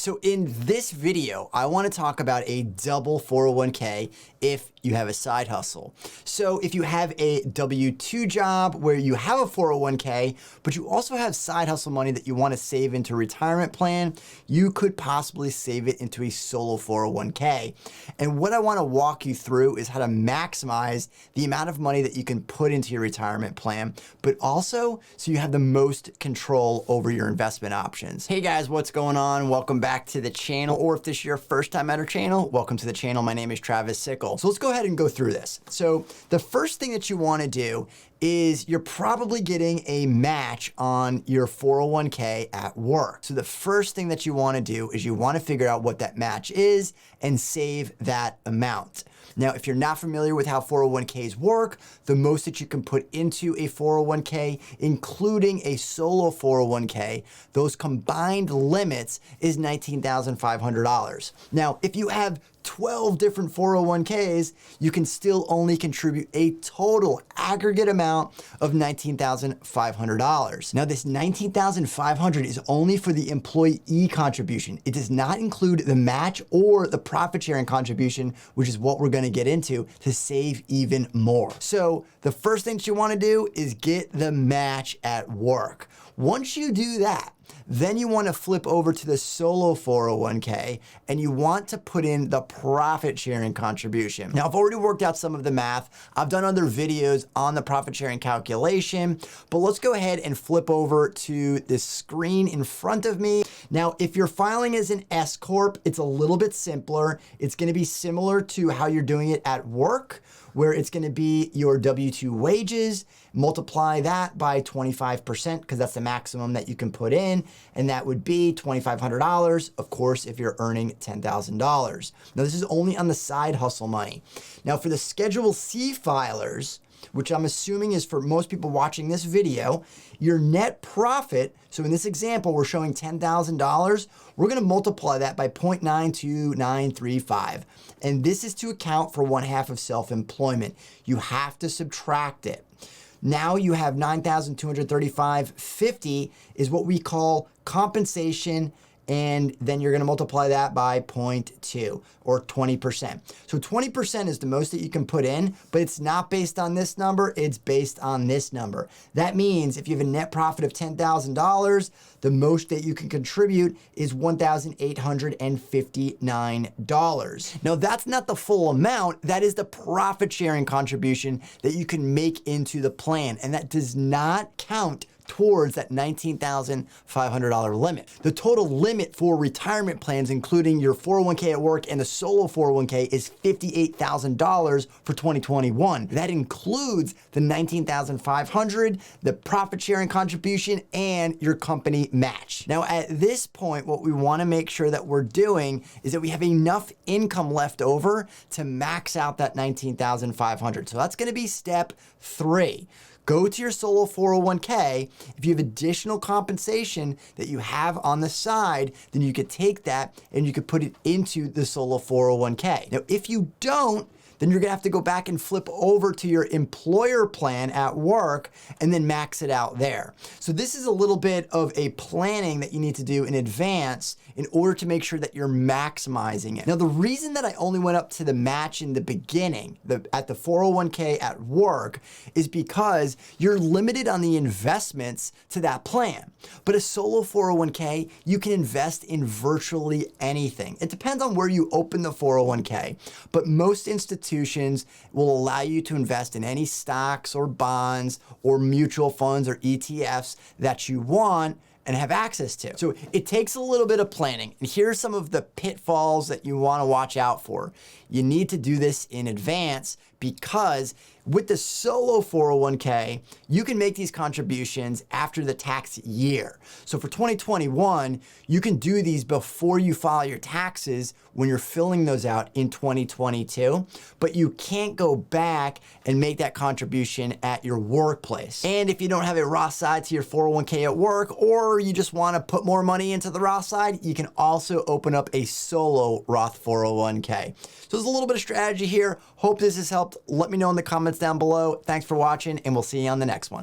So in this video, I want to talk about a double 401k if you have a side hustle. So if you have a W-2 job where you have a 401k, but you also have side hustle money that you want to save into a retirement plan, you could possibly save it into a solo 401k. And what I want to walk you through is how to maximize the amount of money that you can put into your retirement plan, but also so you have the most control over your investment options. Hey guys, what's going on? Welcome back to the channel, or if this is your first time at our channel, welcome to the channel. My name is Travis Sickle. So let's go ahead and go through this. So the first thing that you want to do is you're probably getting a match on your 401k at work. So the first thing that you want to do is you want to figure out what that match is and save that amount. Now, if you're not familiar with how 401ks work, the most that you can put into a 401k, including a solo 401k, those combined limits is $19,500. Now, if you have 12 different 401ks, you can still only contribute a total aggregate amount of $19,500. Now, this $19,500 is only for the employee contribution. It does not include the match or the profit sharing contribution, which is what we're going to get into to save even more. So the first thing that you want to do is get the match at work. Once you do that, then you want to flip over to the solo 401k and you want to put in the profit sharing contribution. Now, I've already worked out some of the math. I've done other videos on the profit sharing calculation, but let's go ahead and flip over to this screen in front of me. Now, if you're filing as an S Corp, it's a little bit simpler. It's going to be similar to how you're doing it at work, where it's going to be your W-2 wages, multiply that by 25% because that's the maximum that you can put in, and that would be $2,500, of course, if you're earning $10,000. Now, this is only on the side hustle money. Now, for the Schedule C filers, which I'm assuming is for most people watching this video, your net profit, so in this example, we're showing $10,000, we're gonna multiply that by 0.92935. And this is to account for 1/2 of self-employment. You have to subtract it. Now you have $9,235.50 is what we call compensation, and then you're gonna multiply that by 0.2 or 20%. So 20% is the most that you can put in, but it's not based on this number, it's based on this number. That means if you have a net profit of $10,000, the most that you can contribute is $1,859. Now that's not the full amount, that is the profit sharing contribution that you can make into the plan, and that does not count towards that $19,500 limit. The total limit for retirement plans, including your 401k at work and the solo 401k, is $58,000 for 2021. That includes the $19,500, the profit sharing contribution, and your company match. Now, at this point, what we want to make sure that we're doing is that we have enough income left over to max out that $19,500. So that's going to be step 3. Go to your solo 401k. If you have additional compensation that you have on the side, then you could take that and you could put it into the solo 401k. Now, if you don't, then you're gonna have to go back and flip over to your employer plan at work and then max it out there. So this is a little bit of a planning that you need to do in advance in order to make sure that you're maximizing it. Now, the reason that I only went up to the match in the beginning, at the 401k at work, is because you're limited on the investments to that plan. But a solo 401k, you can invest in virtually anything. It depends on where you open the 401k, but most institutions will allow you to invest in any stocks or bonds or mutual funds or ETFs that you want and have access to. So it takes a little bit of planning. And here are some of the pitfalls that you want to watch out for. You need to do this in advance because with the solo 401k, you can make these contributions after the tax year. So for 2021, you can do these before you file your taxes when you're filling those out in 2022, but you can't go back and make that contribution at your workplace. And if you don't have a Roth side to your 401k at work, or you just want to put more money into the Roth side, you can also open up a solo Roth 401k. So there's a little bit of strategy here. Hope this has helped. Let me know in the comments down below. Thanks for watching, and we'll see you on the next one.